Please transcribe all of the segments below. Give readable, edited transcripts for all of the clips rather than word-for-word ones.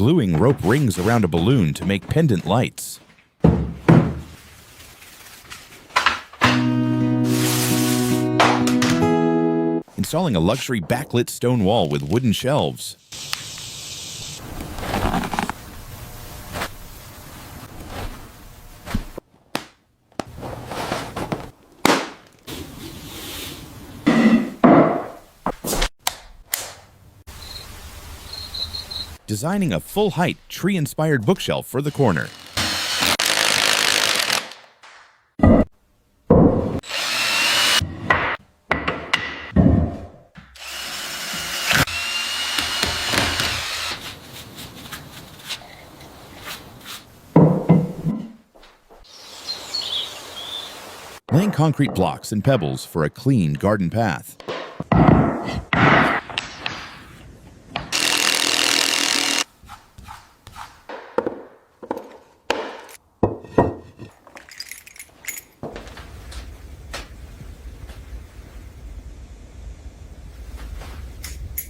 gluing rope rings around a balloon to make pendant lights. Installing a luxury backlit stone wall with wooden shelves. Designing a full-height, tree-inspired bookshelf for the corner. Laying concrete blocks and pebbles for a clean garden path.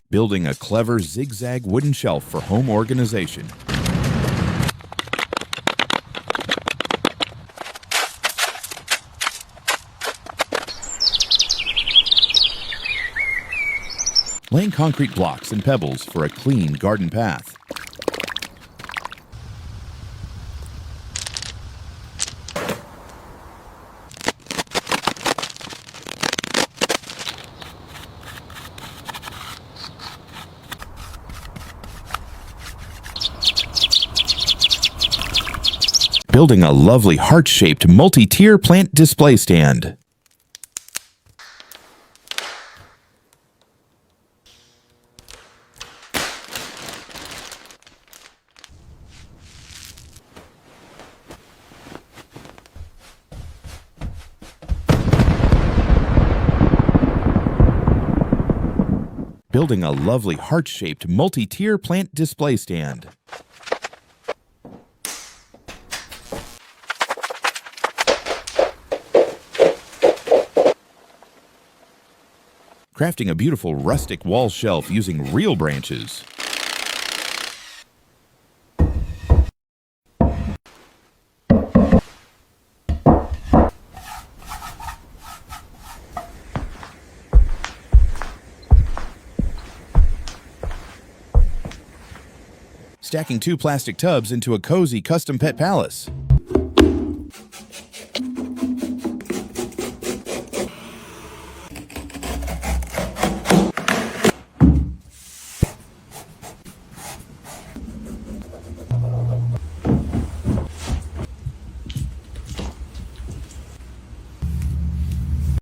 Building a clever zigzag wooden shelf for home organization. Laying concrete blocks and pebbles for a clean garden path. Building a lovely heart-shaped multi-tier plant display stand. Building a lovely heart-shaped multi-tier plant display stand. Crafting a beautiful rustic wall shelf using real branches. Stacking 2 plastic tubs into a cozy custom pet palace.